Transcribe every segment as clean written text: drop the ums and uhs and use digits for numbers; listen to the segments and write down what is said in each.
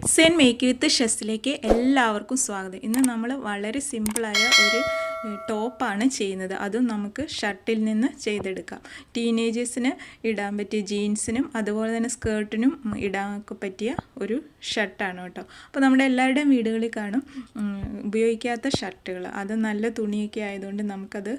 Mix and make വിത്ത് ഷെസ്സിലേക്ക് എല്ലാവർക്കും സ്വാഗതം. ഇന്ന് നമ്മൾ വളരെ സിമ്പിളായ ഒരു ടോപ്പാണ് ചെയ്യുന്നത്. അതും നമുക്ക് ഷർട്ടിൽ നിന്ന് ചെയ്തെടുക്കാം. ടീനേജേഴ്സിന് ഇടാൻ പറ്റിയ ജീൻസിനും അതുപോലെ തന്നെ സ്കേർട്ടിനും ഇടാൻ പറ്റിയ ഒരു ഷർട്ടാണ് കേട്ടോ. അപ്പോൾ നമ്മുടെ എല്ലാവരുടെയും വീടുകളിൽ കാണും ഉപയോഗിക്കാത്ത ഷർട്ടുകൾ. അത് നല്ല തുണിയൊക്കെ ആയതുകൊണ്ട് നമുക്കത്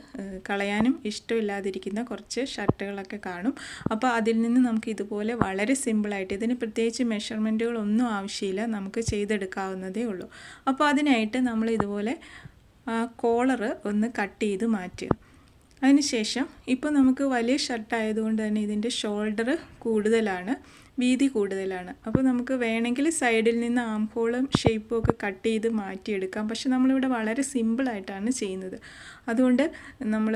കളയാനും ഇഷ്ടമില്ലാതിരിക്കുന്ന കുറച്ച് ഷർട്ടുകളൊക്കെ കാണും. അപ്പോൾ അതിൽ നിന്ന് നമുക്ക് ഇതുപോലെ വളരെ സിമ്പിളായിട്ട്, ഇതിന് പ്രത്യേകിച്ച് മെഷർമെൻറ്റുകളൊന്നും ആവശ്യമില്ല, നമുക്ക് ചെയ്തെടുക്കാവുന്നതേ ഉള്ളൂ. അപ്പോൾ അതിനായിട്ട് നമ്മൾ ഇതുപോലെ കോളർ ഒന്ന് കട്ട് ചെയ്ത് മാറ്റുക. അതിനുശേഷം ഇപ്പോൾ നമുക്ക് വലിയ ഷർട്ടായതുകൊണ്ട് തന്നെ ഇതിൻ്റെ ഷോൾഡർ കൂടുതലാണ്, വീതി കൂടുതലാണ്. അപ്പോൾ നമുക്ക് വേണമെങ്കിൽ സൈഡിൽ നിന്ന് ആം ഹോളും ഷേപ്പും ഒക്കെ കട്ട് ചെയ്ത് മാറ്റിയെടുക്കാം. പക്ഷെ നമ്മളിവിടെ വളരെ സിമ്പിളായിട്ടാണ് ചെയ്യുന്നത്. അതുകൊണ്ട് നമ്മൾ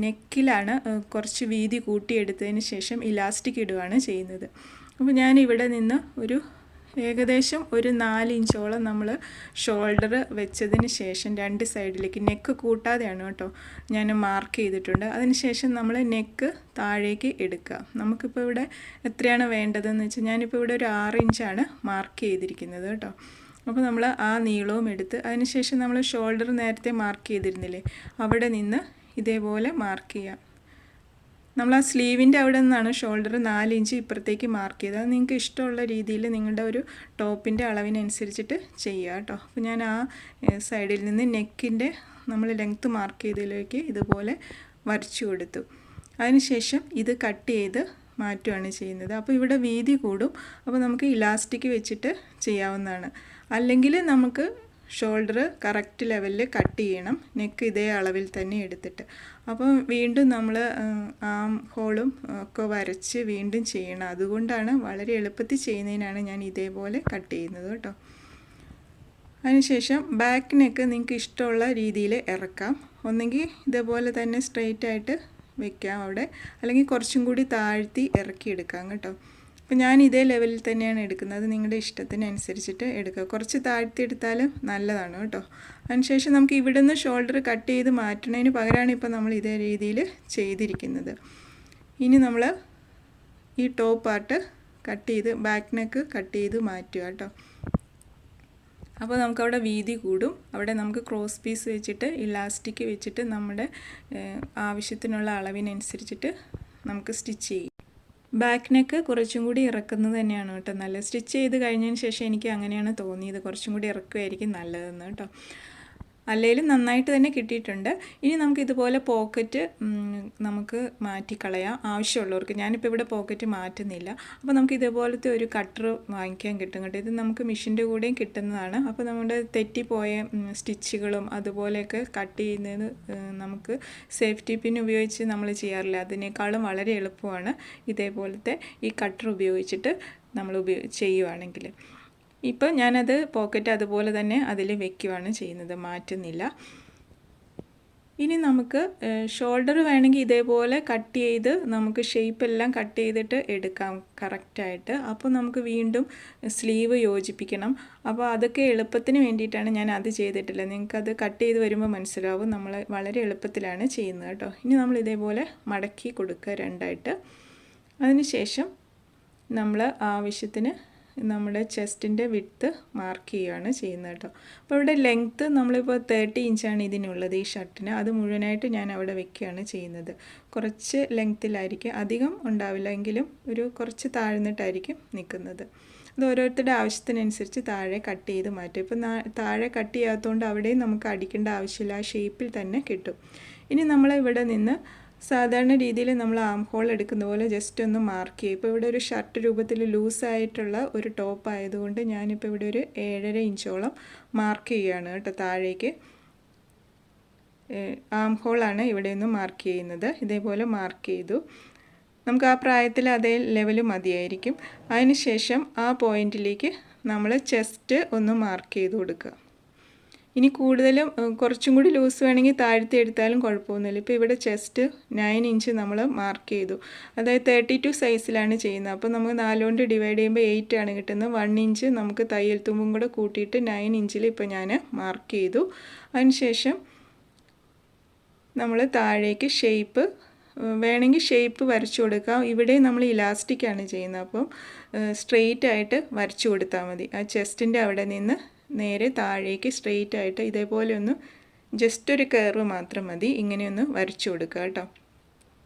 നെക്കിലാണ് കുറച്ച് വീതി കൂട്ടിയെടുത്തതിന് ശേഷം ഇലാസ്റ്റിക് ഇടുകയാണ് ചെയ്യുന്നത്. അപ്പോൾ ഞാനിവിടെ നിന്ന് ഏകദേശം ഒരു 4 ഇഞ്ചോളം നമ്മൾ ഷോൾഡർ വെച്ചതിന് ശേഷം രണ്ട് സൈഡിലേക്ക് നെക്ക് കൂട്ടാതെയാണ് കേട്ടോ ഞാൻ മാർക്ക് ചെയ്തിട്ടുണ്ട്. അതിനുശേഷം നമ്മൾ നെക്ക് താഴേക്ക് എടുക്കുക. നമുക്കിപ്പോൾ ഇവിടെ എത്രയാണ് വേണ്ടതെന്ന് വെച്ചാൽ ഞാനിപ്പോൾ ഇവിടെ ഒരു 6 ഇഞ്ചാണ് മാർക്ക് ചെയ്തിരിക്കുന്നത് കേട്ടോ. അപ്പോൾ നമ്മൾ ആ നീളവും എടുത്ത് അതിനുശേഷം നമ്മൾ ഷോൾഡർ നേരത്തെ മാർക്ക് ചെയ്തിരുന്നില്ലേ, അവിടെ നിന്ന് ഇതേപോലെ മാർക്ക് ചെയ്യാം. നമ്മൾ ആ സ്ലീവിൻ്റെ അവിടെ നിന്നാണ് ഷോൾഡർ 4 ഇഞ്ച് ഇപ്പുറത്തേക്ക് മാർക്ക് ചെയ്തത്. അത് നിങ്ങൾക്ക് ഇഷ്ടമുള്ള രീതിയിൽ നിങ്ങളുടെ ഒരു ടോപ്പിൻ്റെ അളവിനനുസരിച്ചിട്ട് ചെയ്യുക കേട്ടോ. അപ്പോൾ ഞാൻ ആ സൈഡിൽ നിന്ന് നെക്കിൻ്റെ നമ്മൾ ലെങ്ത്ത് മാർക്ക് ചെയ്തതിലേക്ക് ഇതുപോലെ വരച്ചു കൊടുത്തു. അതിനുശേഷം ഇത് കട്ട് ചെയ്ത് മാറ്റുകയാണ് ചെയ്യുന്നത്. അപ്പോൾ ഇവിടെ വീതി കൂടും. അപ്പോൾ നമുക്ക് ഇലാസ്റ്റിക് വെച്ചിട്ട് ചെയ്യാവുന്നതാണ്. അല്ലെങ്കിൽ നമുക്ക് ഷോൾഡർ കറക്റ്റ് ലെവലിൽ കട്ട് ചെയ്യണം, നെക്ക് ഇതേ അളവിൽ തന്നെ എടുത്തിട്ട്. അപ്പോൾ വീണ്ടും നമ്മൾ ആം ഹോളും ഒക്കെ വരച്ച് വീണ്ടും ചെയ്യണം. അതുകൊണ്ടാണ് വളരെ എളുപ്പത്തിൽ ചെയ്യുന്നതിനാണ് ഞാൻ ഇതേപോലെ കട്ട് ചെയ്യുന്നത് കേട്ടോ. അതിനുശേഷം ബാക്ക് നെക്ക് നിങ്ങൾക്ക് ഇഷ്ടമുള്ള രീതിയിൽ ഇറക്കാം. ഒന്നെങ്കിൽ ഇതേപോലെ തന്നെ സ്ട്രെയിറ്റ് ആയിട്ട് വെക്കാം അവിടെ, അല്ലെങ്കിൽ കുറച്ചും കൂടി താഴ്ത്തി ഇറക്കിയെടുക്കാം കേട്ടോ. അപ്പോൾ ഞാൻ ഇതേ ലെവലിൽ തന്നെയാണ് എടുക്കുന്നത്. നിങ്ങളുടെ ഇഷ്ടത്തിനനുസരിച്ചിട്ട് എടുക്കുക. കുറച്ച് താഴ്ത്തി എടുത്താലും നല്ലതാണ് കേട്ടോ. അതിനുശേഷം നമുക്ക് ഇവിടെ നിന്ന് ഷോൾഡർ കട്ട് ചെയ്ത് മാറ്റുന്നതിന് പകരമാണ് ഇപ്പോൾ നമ്മൾ ഇതേ രീതിയിൽ ചെയ്തിരിക്കുന്നത്. ഇനി നമ്മൾ ഈ ടോപ്പ് പാർട്ട് കട്ട് ചെയ്ത് ബാക്ക് നെക്ക് കട്ട് ചെയ്ത് മാറ്റുക കേട്ടോ. അപ്പോൾ നമുക്കവിടെ വീതി കൂടും. അവിടെ നമുക്ക് ക്രോസ് പീസ് വെച്ചിട്ട് ഇലാസ്റ്റിക് വെച്ചിട്ട് നമ്മുടെ ആവശ്യത്തിനുള്ള അളവിനനുസരിച്ചിട്ട് നമുക്ക് സ്റ്റിച്ച് ചെയ്യും. ബാക്ക് നെക്ക് കുറച്ചും കൂടി ഇറക്കുന്നത് തന്നെയാണ് കേട്ടോ നല്ലത്. സ്റ്റിച്ച് ചെയ്ത് കഴിഞ്ഞതിന് ശേഷം എനിക്ക് അങ്ങനെയാണ് തോന്നിയത്, കുറച്ചും കൂടി ഇറക്കുമായിരിക്കും നല്ലതെന്ന് കേട്ടോ. അല്ലെങ്കിലും നന്നായിട്ട് തന്നെ കിട്ടിയിട്ടുണ്ട്. ഇനി നമുക്ക് ഇതുപോലെ പോക്കറ്റ് നമുക്ക് മാറ്റിക്കളയാം ആവശ്യമുള്ളവർക്ക്. ഞാനിപ്പോൾ ഇവിടെ പോക്കറ്റ് മാറ്റുന്നില്ല. അപ്പോൾ നമുക്ക് ഇതേപോലത്തെ ഒരു കട്ടർ വാങ്ങിക്കാൻ കിട്ടും കേട്ടോ. ഇത് നമുക്ക് മെഷീൻ്റെ കൂടെയും കിട്ടുന്നതാണ്. അപ്പോൾ നമ്മുടെ തെറ്റിപ്പോയ സ്റ്റിച്ചുകളും അതുപോലെയൊക്കെ കട്ട് ചെയ്യുന്നത് നമുക്ക് സേഫ്റ്റി പിൻ ഉപയോഗിച്ച് നമ്മൾ ചെയ്യാറില്ല. അതിനേക്കാളും വളരെ എളുപ്പമാണ് ഇതേപോലത്തെ ഈ കട്ടർ ഉപയോഗിച്ചിട്ട് നമ്മൾ ചെയ്യുവാണെങ്കിൽ. ഇപ്പോൾ ഞാനത് പോക്കറ്റ് അതുപോലെ തന്നെ അതിൽ വെക്കുകയാണ് ചെയ്യുന്നത്, മാറ്റുന്നില്ല. ഇനി നമുക്ക് ഷോൾഡർ വേണമെങ്കിൽ ഇതേപോലെ കട്ട് ചെയ്ത് നമുക്ക് ഷേപ്പെല്ലാം കട്ട് ചെയ്തിട്ട് എടുക്കാം കറക്റ്റായിട്ട്. അപ്പോൾ നമുക്ക് വീണ്ടും സ്ലീവ് യോജിപ്പിക്കണം. അപ്പോൾ അതൊക്കെ എളുപ്പത്തിന് വേണ്ടിയിട്ടാണ് ഞാൻ അത് ചെയ്തിട്ടില്ല. നിങ്ങൾക്കത് കട്ട് ചെയ്ത് വരുമ്പോൾ മനസ്സിലാവും. നമ്മൾ വളരെ എളുപ്പത്തിലാണ് ചെയ്യുന്നത് കേട്ടോ. ഇനി നമ്മൾ ഇതേപോലെ മടക്കി കൊടുക്കുക രണ്ടായിട്ട്. അതിനുശേഷം നമ്മൾ ആവശ്യത്തിന് നമ്മുടെ ചെസ്റ്റിൻ്റെ വിഡ്ത്ത് മാർക്ക് ചെയ്യുകയാണ് ചെയ്യുന്നത് കേട്ടോ. അപ്പോൾ ഇവിടെ ലെങ്ത്ത് നമ്മളിപ്പോൾ 30 ഇഞ്ചാണ് ഇതിനുള്ളത് ഈ ഷർട്ടിന്. അത് മുഴുവനായിട്ട് ഞാൻ അവിടെ വെക്കുകയാണ് ചെയ്യുന്നത്. കുറച്ച് ലെങ്ത്തിലായിരിക്കും, അധികം ഉണ്ടാവില്ല, എങ്കിലും ഒരു കുറച്ച് താഴ്ന്നിട്ടായിരിക്കും നിൽക്കുന്നത്. അത് ഓരോരുത്തരുടെ ആവശ്യത്തിനനുസരിച്ച് താഴെ കട്ട് ചെയ്ത് മാറ്റും. ഇപ്പോൾ താഴെ കട്ട് ചെയ്യാത്തതുകൊണ്ട് അവിടെയും നമുക്ക് അടിക്കേണ്ട ആവശ്യമില്ല, ആ ഷേപ്പിൽ തന്നെ കിട്ടും. ഇനി നമ്മൾ ഇവിടെ നിന്ന് സാധാരണ രീതിയിൽ നമ്മൾ ആം ഹോൾ എടുക്കുന്ന പോലെ ജസ്റ്റ് ഒന്ന് മാർക്ക് ചെയ്യും. ഇപ്പോൾ ഇവിടെ ഒരു ഷർട്ട് രൂപത്തിൽ ലൂസായിട്ടുള്ള ഒരു ടോപ്പ് ആയതുകൊണ്ട് ഞാനിപ്പോൾ ഇവിടെ ഒരു 7.5 ഇഞ്ചോളം മാർക്ക് ചെയ്യുകയാണ് കേട്ടോ താഴേക്ക്. ആം ഹോളാണ് ഇവിടെ ഒന്ന് മാർക്ക് ചെയ്യുന്നത്. ഇതേപോലെ മാർക്ക് ചെയ്തു. നമുക്ക് ആ പ്രായത്തിൽ അതേ ലെവൽ മതിയായിരിക്കും. അതിനുശേഷം ആ പോയിൻറ്റിലേക്ക് നമ്മൾ ചെസ്റ്റ് ഒന്ന് മാർക്ക് ചെയ്ത് കൊടുക്കുക. ഇനി കൂടുതലും കുറച്ചും കൂടി ലൂസ് വേണമെങ്കിൽ താഴ്ത്തി എടുത്താലും കുഴപ്പമൊന്നുമില്ല. ഇപ്പോൾ ഇവിടെ ചെസ്റ്റ് 9 ഇഞ്ച് നമ്മൾ മാർക്ക് ചെയ്തു. അതായത് 32 സൈസിലാണ് ചെയ്യുന്നത്. അപ്പോൾ നമുക്ക് 4 കൊണ്ട് ഡിവൈഡ് ചെയ്യുമ്പോൾ 8 ആണ് കിട്ടുന്നത്. 1 ഇഞ്ച് നമുക്ക് തയ്യൽ തുമ്പും കൂടെ കൂട്ടിയിട്ട് 9 ഇഞ്ചിൽ ഇപ്പോൾ ഞാൻ മാർക്ക് ചെയ്തു. അതിനുശേഷം നമ്മൾ താഴേക്ക് ഷേപ്പ് വേണമെങ്കിൽ ഷേപ്പ് വരച്ചു കൊടുക്കാം. ഇവിടെ നമ്മൾ ഇലാസ്റ്റിക്കാണ് ചെയ്യുന്നത്, അപ്പം സ്ട്രെയിറ്റ് ആയിട്ട് വരച്ചു കൊടുത്താൽ മതി. ആ ചെസ്റ്റിൻ്റെ അവിടെ നിന്ന് നേരെ താഴേക്ക് സ്ട്രെയിറ്റ് ആയിട്ട് ഇതേപോലെ ഒന്ന് ജസ്റ്റ് ഒരു കർവ് മാത്രം മതി, ഇങ്ങനെയൊന്ന് വരച്ചു കൊടുക്കുക കേട്ടോ.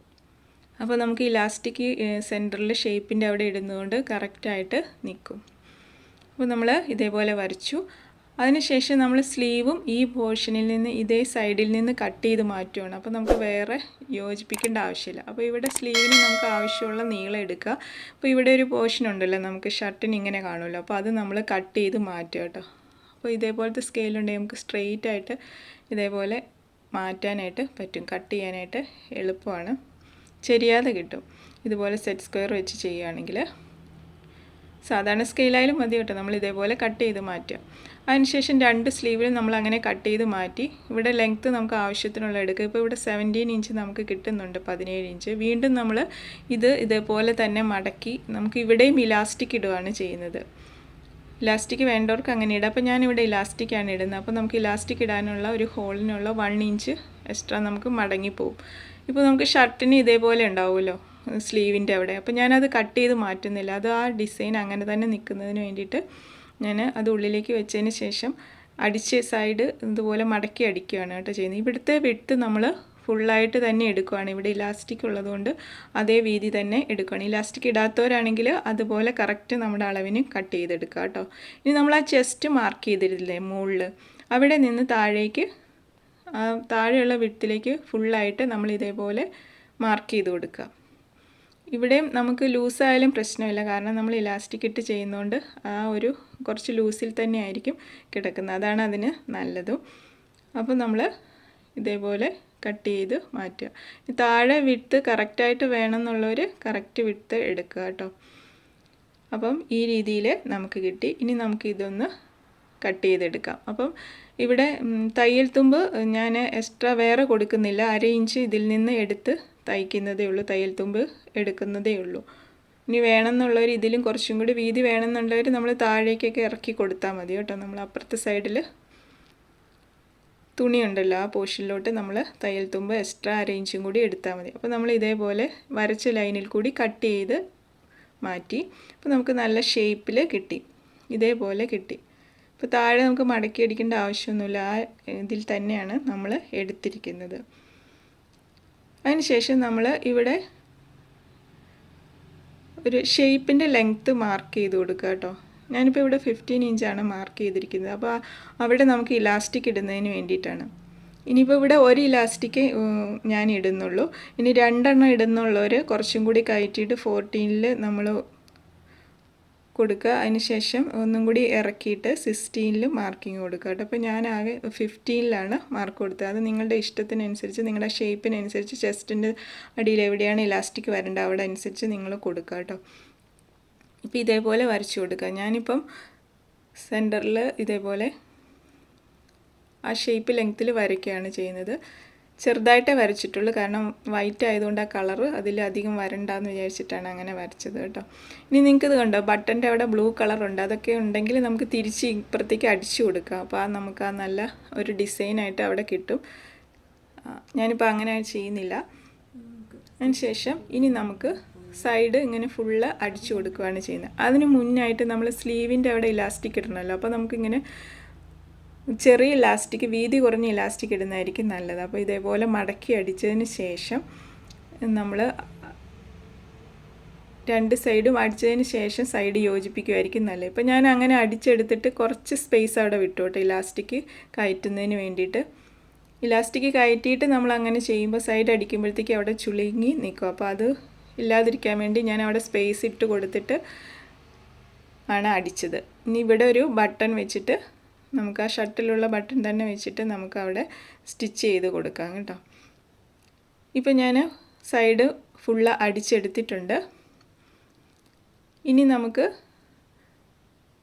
അപ്പോൾ നമുക്ക് ഇലാസ്റ്റിക് സെൻറ്ററിൽ ഷേപ്പിൻ്റെ അവിടെ ഇടുന്നതുകൊണ്ട് കറക്റ്റായിട്ട് നിൽക്കും. അപ്പോൾ നമ്മൾ ഇതേപോലെ വരച്ചു. അതിനുശേഷം നമ്മൾ സ്ലീവും ഈ പോർഷനിൽ നിന്ന് ഇതേ സൈഡിൽ നിന്ന് കട്ട് ചെയ്ത് മാറ്റുകയാണ്. അപ്പോൾ നമുക്ക് വേറെ യോജിപ്പിക്കേണ്ട ആവശ്യമില്ല. അപ്പോൾ ഇവിടെ സ്ലീവിന് നമുക്ക് ആവശ്യമുള്ള നീളം എടുക്കുക. അപ്പോൾ ഇവിടെ ഒരു പോർഷൻ ഉണ്ടല്ലോ, നമുക്ക് ഷർട്ടിന് ഇങ്ങനെ കാണുമല്ലോ, അപ്പോൾ അത് നമ്മൾ കട്ട് ചെയ്ത് മാറ്റുക കേട്ടോ. അപ്പോൾ ഇതേപോലത്തെ സ്കെയിലുണ്ടെങ്കിൽ നമുക്ക് സ്ട്രെയിറ്റ് ആയിട്ട് ഇതേപോലെ മാറ്റാനായിട്ട് പറ്റും, കട്ട് ചെയ്യാനായിട്ട് എളുപ്പമാണ്, ചെരിയാതെ കിട്ടും. ഇതുപോലെ സെറ്റ് സ്ക്വയർ വെച്ച് ചെയ്യുകയാണെങ്കിൽ സാധാരണ സ്കെയിലായാലും മതി കേട്ടോ. നമ്മൾ ഇതേപോലെ കട്ട് ചെയ്ത് മാറ്റുക. അതിനുശേഷം രണ്ട് സ്ലീവിലും നമ്മൾ അങ്ങനെ കട്ട് ചെയ്ത് മാറ്റി ഇവിടെ ലെങ്ത്ത് നമുക്ക് ആവശ്യത്തിനുള്ള എടുക്കുക. ഇപ്പോൾ ഇവിടെ 17 ഇഞ്ച് നമുക്ക് കിട്ടുന്നുണ്ട്, 17 ഇഞ്ച്. വീണ്ടും നമ്മൾ ഇതേപോലെ തന്നെ മടക്കി നമുക്ക് ഇവിടെയും ഇലാസ്റ്റിക് ഇടുകയാണ് ചെയ്യുന്നത്. ഇലാസ്റ്റിക് വേണ്ടവർക്ക് അങ്ങനെ ഇടാം. അപ്പോൾ ഞാനിവിടെ ഇലാസ്റ്റിക്കാണ് ഇടുന്നത്. അപ്പോൾ നമുക്ക് ഇലാസ്റ്റിക് ഇടാനുള്ള ഒരു ഹോളിനുള്ള 1 ഇഞ്ച് എക്സ്ട്രാ നമുക്ക് മടങ്ങിപ്പോവും. ഇപ്പോൾ നമുക്ക് ഷർട്ടിന് ഇതേപോലെ ഉണ്ടാവുമല്ലോ സ്ലീവിൻ്റെ അവിടെ, അപ്പോൾ ഞാനത് കട്ട് ചെയ്ത് മാറ്റുന്നില്ല. അത് ആ ഡിസൈൻ അങ്ങനെ തന്നെ നിൽക്കുന്നതിന് വേണ്ടിയിട്ട് ഞാൻ അത് ഉള്ളിലേക്ക് വെച്ചതിന് ശേഷം അടിച്ച് സൈഡ് ഇതുപോലെ മടക്കി അടിക്കുകയാണ് കേട്ടോ ചെയ്യുന്നത്. ഇവിടുത്തെ വിഡ്ത്ത് നമ്മൾ ഫുള്ളായിട്ട് തന്നെ എടുക്കുകയാണ്. ഇവിടെ ഇലാസ്റ്റിക് ഉള്ളതുകൊണ്ട് അതേ വീതി തന്നെ എടുക്കുകയാണ്. ഇലാസ്റ്റിക് ഇടാത്തവരാണെങ്കിൽ അതുപോലെ കറക്റ്റ് നമ്മുടെ അളവിന് കട്ട് ചെയ്തെടുക്കുക കേട്ടോ. ഇനി നമ്മൾ ആ ചെസ്റ്റ് മാർക്ക് ചെയ്തിട്ടില്ലേ മുകളിൽ, അവിടെ നിന്ന് താഴേക്ക് താഴെയുള്ള വിഡ്ത്തിലേക്ക് ഫുള്ളായിട്ട് നമ്മൾ ഇതേപോലെ മാർക്ക് ചെയ്ത് കൊടുക്കുക. ഇവിടെയും നമുക്ക് ലൂസായാലും പ്രശ്നമില്ല, കാരണം നമ്മൾ ഇലാസ്റ്റിക് ഇട്ട് ചെയ്യുന്നതുകൊണ്ട് ആ ഒരു കുറച്ച് ലൂസിൽ തന്നെ ആയിരിക്കും കിടക്കുന്നത്, അതാണ് അതിന് നല്ലതും. അപ്പോൾ നമ്മൾ ഇതേപോലെ കട്ട് ചെയ്ത് മാറ്റുക. താഴെ വിഡ്ത്ത് കറക്റ്റായിട്ട് വേണമെന്നുള്ളവർ കറക്റ്റ് വിഡ്ത്ത് എടുക്കുക കേട്ടോ. അപ്പം ഈ രീതിയിൽ നമുക്ക് കിട്ടി. ഇനി നമുക്ക് ഇതൊന്ന് കട്ട് ചെയ്തെടുക്കാം. അപ്പം ഇവിടെ തയ്യൽ തുമ്പ് ഞാൻ എക്സ്ട്രാ വേറെ കൊടുക്കുന്നില്ല, 1/2 ഇഞ്ച് ഇതിൽ നിന്ന് എടുത്ത് തയ്ക്കുന്നതേ ഉള്ളൂ, തയ്യൽ തുമ്പ് എടുക്കുന്നതേ ഉള്ളൂ. ഇനി വേണമെന്നുള്ളവർ ഇതിലും കുറച്ചും കൂടി വീതി വേണമെന്നുള്ളവർ നമ്മൾ താഴേക്കൊക്കെ ഇറക്കി കൊടുത്താൽ മതി കേട്ടോ. നമ്മൾ അപ്പുറത്തെ സൈഡിൽ തുണിയുണ്ടല്ലോ, ആ പോർഷനിലോട്ട് നമ്മൾ തയ്യൽ തുമ്പ് എക്സ്ട്രാ 1/2 ഇഞ്ചും കൂടി എടുത്താൽ മതി. അപ്പോൾ നമ്മൾ ഇതേപോലെ വരച്ച ലൈനിൽ കൂടി കട്ട് ചെയ്ത് മാറ്റി. അപ്പോൾ നമുക്ക് നല്ല ഷേപ്പിൽ കിട്ടി, ഇതേപോലെ കിട്ടി. ഇപ്പോൾ താഴെ നമുക്ക് മടക്കി അടിക്കേണ്ട ആവശ്യമൊന്നുമില്ല, ആ ഇതിൽ തന്നെയാണ് നമ്മൾ എടുത്തിരിക്കുന്നത്. അതിനുശേഷം നമ്മൾ ഇവിടെ ഒരു ഷേപ്പിൻ്റെ ലെങ്ത്ത് മാർക്ക് ചെയ്ത് കൊടുക്കുക കേട്ടോ. ഞാനിപ്പോൾ ഇവിടെ 15 ഇഞ്ചാണ് മാർക്ക് ചെയ്തിരിക്കുന്നത്. അപ്പോൾ അവിടെ നമുക്ക് ഇലാസ്റ്റിക് ഇടുന്നതിന് വേണ്ടിയിട്ടാണ്. ഇനിയിപ്പോൾ ഇവിടെ ഒരു ഇലാസ്റ്റിക് ഞാൻ ഇടുന്നുള്ളൂ. ഇനി 2 എണ്ണം ഇടുന്നുള്ളവർ കുറച്ചും കൂടി കയറ്റിയിട്ട് 14ൽ നമ്മൾ കൊടുക്കുക. അതിന് ശേഷം ഒന്നും കൂടി ഇറക്കിയിട്ട് 16ൽ മാർക്കിങ് കൊടുക്കുക കേട്ടോ. അപ്പോൾ ഞാൻ ആകെ 15ലാണ് മാർക്ക് കൊടുത്തത്. അത് നിങ്ങളുടെ ഇഷ്ടത്തിനനുസരിച്ച്, നിങ്ങളുടെ ഷേപ്പിനനുസരിച്ച്, ചെസ്റ്റിൻ്റെ അടിയിൽ എവിടെയാണ് ഇലാസ്റ്റിക് വരേണ്ടത് അവിടെ അനുസരിച്ച് നിങ്ങൾ കൊടുക്കുക കേട്ടോ. ഇപ്പോൾ ഇതേപോലെ വരച്ചു കൊടുക്കുക. ഞാനിപ്പം സെൻറ്ററിൽ ഇതേപോലെ ആ ഷേപ്പ് ലെങ്ത്തിൽ വരയ്ക്കുകയാണ് ചെയ്യുന്നത്. ചെറുതായിട്ടേ വരച്ചിട്ടുള്ളൂ, കാരണം വൈറ്റ് ആയതുകൊണ്ട് ആ കളറ് അതിലധികം വരണ്ടെന്ന് വിചാരിച്ചിട്ടാണ് അങ്ങനെ വരച്ചത് കേട്ടോ. ഇനി നിങ്ങൾക്കിത് കണ്ടോ, ബട്ടൻ്റെ അവിടെ ബ്ലൂ കളറുണ്ട്, അതൊക്കെ ഉണ്ടെങ്കിൽ നമുക്ക് തിരിച്ച് ഇപ്പുറത്തേക്ക് അടിച്ചു കൊടുക്കാം. അപ്പോൾ നമുക്ക് ആ നല്ല ഒരു ഡിസൈനായിട്ട് അവിടെ കിട്ടും. ഞാനിപ്പോൾ അങ്ങനെ ചെയ്യുന്നില്ല. അതിനുശേഷം ഇനി നമുക്ക് സൈഡ് ഇങ്ങനെ ഫുള്ള് അടിച്ചു കൊടുക്കുകയാണ് ചെയ്യുന്നത്. അതിന് മുന്നായിട്ട് നമ്മൾ സ്ലീവിൻ്റെ അവിടെ ഇലാസ്റ്റിക് ഇടണമല്ലോ, അപ്പോൾ നമുക്കിങ്ങനെ ചെറിയ ഇലാസ്റ്റിക്, വീതി കുറഞ്ഞ ഇലാസ്റ്റിക് ഇടുന്നതായിരിക്കും നല്ലത്. അപ്പോൾ ഇതേപോലെ മടക്കി അടിച്ചതിന് ശേഷം നമ്മൾ 2 സൈഡും അടിച്ചതിന് ശേഷം സൈഡ് യോജിപ്പിക്കുമായിരിക്കും നല്ലത്. ഇപ്പോൾ ഞാൻ അങ്ങനെ അടിച്ചെടുത്തിട്ട് കുറച്ച് സ്പേസ് അവിടെ വിട്ടു കേട്ടോ, ഇലാസ്റ്റിക് കയറ്റുന്നതിന് വേണ്ടിയിട്ട്. ഇലാസ്റ്റിക് കയറ്റിയിട്ട് നമ്മൾ അങ്ങനെ ചെയ്യുമ്പോൾ സൈഡ് അടിക്കുമ്പോഴത്തേക്ക് അവിടെ ചുളുങ്ങി നിൽക്കും. അപ്പോൾ അത് ഇല്ലാതിരിക്കാൻ വേണ്ടി ഞാൻ അവിടെ സ്പേസ് ഇട്ട് കൊടുത്തിട്ട് ആണ് അടിച്ചത്. ഇനി ഇവിടെ ഒരു ബട്ടൺ വെച്ചിട്ട് നമുക്ക് ആ ഷർട്ടിലുള്ള ബട്ടൺ തന്നെ വെച്ചിട്ട് നമുക്ക് അവിടെ സ്റ്റിച്ച് ചെയ്ത് കൊടുക്കാം കേട്ടോ. ഇപ്പോൾ ഞാൻ സൈഡ് ഫുള്ള് അടിച്ചെടുത്തിട്ടുണ്ട്. ഇനി നമുക്ക്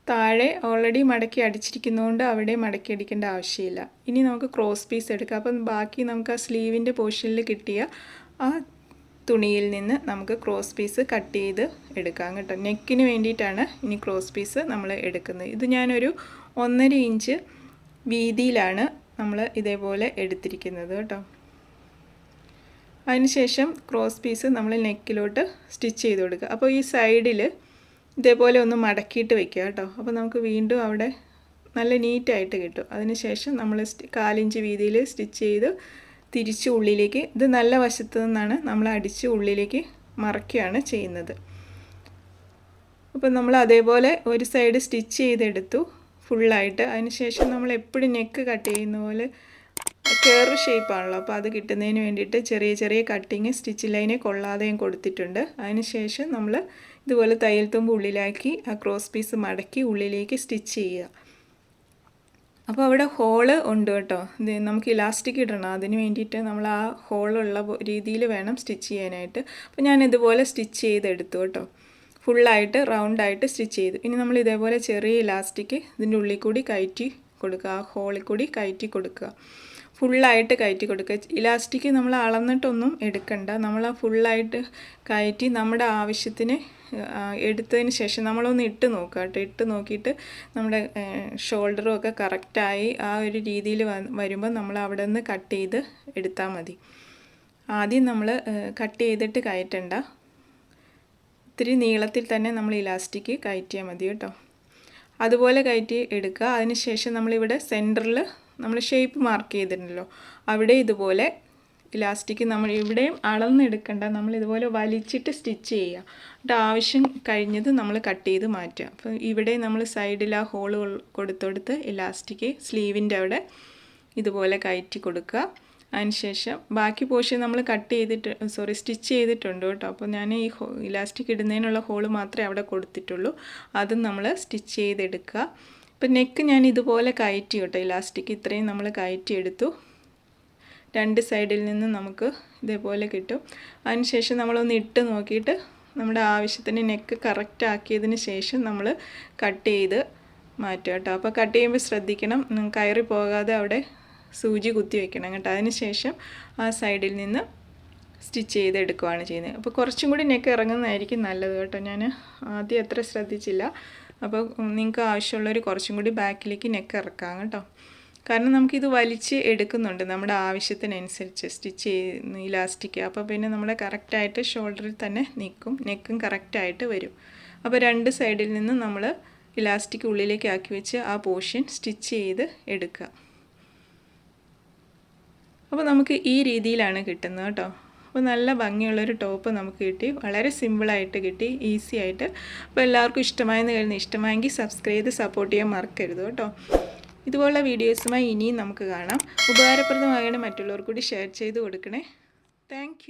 താഴെ ഓൾറെഡി മടക്കി അടിച്ചിരിക്കുന്നതുകൊണ്ട് അവിടെ മടക്കി അടിക്കേണ്ട ആവശ്യമില്ല. ഇനി നമുക്ക് ക്രോസ് പീസ് എടുക്കാം. അപ്പം ബാക്കി നമുക്ക് ആ സ്ലീവിൻ്റെ പോർഷനിൽ കിട്ടിയ ആ തുണിയിൽ നിന്ന് നമുക്ക് ക്രോസ് പീസ് കട്ട് ചെയ്ത് എടുക്കാം കേട്ടോ. നെക്കിന് വേണ്ടിയിട്ടാണ് ഇനി ക്രോസ് പീസ് നമ്മൾ എടുക്കുന്നത്. ഇത് ഞാനൊരു 1.5 ഇഞ്ച് വീതിയിലാണ് നമ്മൾ ഇതേപോലെ എടുത്തിരിക്കുന്നത് കേട്ടോ. അതിനുശേഷം ക്രോസ് പീസ് നമ്മൾ നെക്കിലോട്ട് സ്റ്റിച്ച് ചെയ്ത് കൊടുക്കുക. അപ്പോൾ ഈ സൈഡിൽ ഇതേപോലെ ഒന്ന് മടക്കിയിട്ട് വെക്കുക കേട്ടോ. അപ്പോൾ നമുക്ക് വീണ്ടും അവിടെ നല്ല നീറ്റായിട്ട് കിട്ടും. അതിനുശേഷം നമ്മൾ 1/4 ഇഞ്ച് വീതിയിൽ സ്റ്റിച്ച് ചെയ്ത് തിരിച്ച് ഉള്ളിലേക്ക്, ഇത് നല്ല വശത്ത് നിന്നാണ് നമ്മൾ അടിച്ച് ഉള്ളിലേക്ക് മറക്കുകയാണ് ചെയ്യുന്നത്. അപ്പോൾ നമ്മൾ അതേപോലെ ഒരു സൈഡ് സ്റ്റിച്ച് ചെയ്തെടുത്തു ഫുള്ളായിട്ട്. അതിനുശേഷം നമ്മൾ എപ്പോഴും നെക്ക് കട്ട് ചെയ്യുന്ന പോലെ കർവ് ഷേപ്പാണല്ലോ, അപ്പോൾ അത് കിട്ടുന്നതിന് വേണ്ടിയിട്ട് ചെറിയ ചെറിയ കട്ടിങ് സ്റ്റിച്ച് ലൈനെ കൊള്ളാതെയും കൊടുത്തിട്ടുണ്ട്. അതിനുശേഷം നമ്മൾ ഇതുപോലെ തയ്യൽ തുമ്പ് ഉള്ളിലാക്കി ആ ക്രോസ് പീസ് മടക്കി ഉള്ളിലേക്ക് സ്റ്റിച്ച് ചെയ്യുക. അപ്പോൾ അവിടെ ഹോള് ഉണ്ട് കേട്ടോ. ഇത് നമുക്ക് ഇലാസ്റ്റിക് ഇടണം, അതിന് വേണ്ടിയിട്ട് നമ്മൾ ആ ഹോളുള്ള രീതിയിൽ വേണം സ്റ്റിച്ച് ചെയ്യാനായിട്ട്. അപ്പോൾ ഞാൻ ഇതുപോലെ സ്റ്റിച്ച് ചെയ്തെടുത്തു കേട്ടോ. ഫുള്ളായിട്ട് റൗണ്ടായിട്ട് സ്റ്റിച്ച് ചെയ്തു. ഇനി നമ്മൾ ഇതേപോലെ ചെറിയ ഇലാസ്റ്റിക് ഇതിൻ്റെ ഉള്ളിൽ കൂടി കയറ്റി കൊടുക്കുക, ആ ഹോളിൽ കൂടി കയറ്റി കൊടുക്കുക, ഫുള്ളായിട്ട് കയറ്റി കൊടുക്കുക. ഇലാസ്റ്റിക് നമ്മൾ അളന്നിട്ടൊന്നും എടുക്കണ്ട, നമ്മൾ ആ ഫുള്ളായിട്ട് കയറ്റി നമ്മുടെ ആവശ്യത്തിന് എടുത്തതിന് ശേഷം നമ്മളൊന്ന് ഇട്ട് നോക്കുക കേട്ടോ. ഇട്ട് നോക്കിയിട്ട് നമ്മുടെ ഷോൾഡറും ഒക്കെ കറക്റ്റായി ആ ഒരു രീതിയിൽ വരുമ്പോൾ നമ്മൾ അവിടെ നിന്ന് കട്ട് ചെയ്ത് എടുത്താൽ മതി. ആദ്യം നമ്മൾ കട്ട് ചെയ്തിട്ട് കയറ്റണ്ട, ഇത്തിരി നീളത്തിൽ തന്നെ നമ്മൾ ഇലാസ്റ്റിക് കയറ്റിയാൽ മതി കേട്ടോ. അതുപോലെ കയറ്റി എടുക്കുക. അതിനുശേഷം നമ്മളിവിടെ സെൻറ്ററിൽ നമ്മൾ ഷേപ്പ് മാർക്ക് ചെയ്തിട്ടുണ്ടല്ലോ, അവിടെ ഇതുപോലെ ഇലാസ്റ്റിക് നമ്മൾ ഇവിടെയും അളന്നെടുക്കണ്ട, നമ്മൾ ഇതുപോലെ വലിച്ചിട്ട് സ്റ്റിച്ച് ചെയ്യുക. എന്നിട്ട് ആവശ്യം കഴിഞ്ഞത് നമ്മൾ കട്ട് ചെയ്ത് മാറ്റുക. അപ്പോൾ ഇവിടെ നമ്മൾ സൈഡിൽ ആ ഹോള് കൊടുത്തെടുത്ത് ഇലാസ്റ്റിക് സ്ലീവിൻ്റെ അവിടെ ഇതുപോലെ കയറ്റി കൊടുക്കുക. അതിനുശേഷം ബാക്കി പോർഷൻ നമ്മൾ സ്റ്റിച്ച് ചെയ്തിട്ടുണ്ട് കേട്ടോ. അപ്പോൾ ഞാൻ ഈ ഇലാസ്റ്റിക് ഇടുന്നതിനുള്ള ഹോള് മാത്രമേ അവിടെ കൊടുത്തിട്ടുള്ളൂ, അതും നമ്മൾ സ്റ്റിച്ച് ചെയ്തെടുക്കുക. ഇപ്പം നെക്ക് ഞാൻ ഇതുപോലെ കയറ്റി കേട്ടോ, ഇലാസ്റ്റിക് ഇത്രയും നമ്മൾ കയറ്റിയെടുത്തു. രണ്ട് സൈഡിൽ നിന്ന് നമുക്ക് ഇതേപോലെ കിട്ടും. അതിനുശേഷം നമ്മളൊന്ന് ഇട്ട് നോക്കിയിട്ട് നമ്മുടെ ആവശ്യത്തിന് നെക്ക് കറക്റ്റ് ആക്കിയതിന് ശേഷം നമ്മൾ കട്ട് ചെയ്ത് മാറ്റുക കേട്ടോ. അപ്പോൾ കട്ട് ചെയ്യുമ്പോൾ ശ്രദ്ധിക്കണം, കയറി പോകാതെ അവിടെ സൂചി കുത്തി വെക്കണം കേട്ടോ. അതിനുശേഷം ആ സൈഡിൽ നിന്ന് സ്റ്റിച്ച് ചെയ്തെടുക്കുകയാണ് ചെയ്യുന്നത്. അപ്പോൾ കുറച്ചും കൂടി നെക്ക് ഇറങ്ങുന്നതായിരിക്കും നല്ലത് കേട്ടോ. ഞാൻ ആദ്യം അത്ര ശ്രദ്ധിച്ചില്ല. അപ്പോൾ നിങ്ങൾക്ക് ആവശ്യമുള്ളൊരു കുറച്ചും കൂടി ബാക്കിലേക്ക് നെക്ക് ഇറക്കാം കേട്ടോ. കാരണം നമുക്കിത് വലിച്ച് എടുക്കുന്നുണ്ട് നമ്മുടെ ആവശ്യത്തിനനുസരിച്ച് സ്റ്റിച്ച് ചെയ്യുന്ന ഇലാസ്റ്റിക്. അപ്പോൾ പിന്നെ നമ്മുടെ കറക്റ്റായിട്ട് ഷോൾഡറിൽ തന്നെ നിൽക്കും, നെക്കും കറക്റ്റായിട്ട് വരും. അപ്പോൾ രണ്ട് സൈഡിൽ നിന്ന് നമ്മൾ ഇലാസ്റ്റിക് ഉള്ളിലേക്ക് ആക്കി വെച്ച് ആ പോർഷൻ സ്റ്റിച്ച് ചെയ്ത് എടുക്കുക. അപ്പോൾ നമുക്ക് ഈ രീതിയിലാണ് കിട്ടുന്നത് കേട്ടോ. അപ്പോൾ നല്ല ഭംഗിയുള്ളൊരു ടോപ്പ് നമുക്ക് കിട്ടി, വളരെ സിമ്പിളായിട്ട് കിട്ടി, ഈസി ആയിട്ട്. അപ്പോൾ എല്ലാവർക്കും ഇഷ്ടമായെന്ന് കരുതുന്നു. ഇഷ്ടമായെങ്കിൽ സബ്സ്ക്രൈബ് ചെയ്ത് സപ്പോർട്ട് ചെയ്യാൻ മറക്കരുത് കേട്ടോ. ഇതുപോലുള്ള വീഡിയോസുമായി ഇനിയും നമുക്ക് കാണാം. ഉപകാരപ്രദമാകണേ മറ്റുള്ളവർ കൂടി ഷെയർ ചെയ്ത് കൊടുക്കണേ. താങ്ക്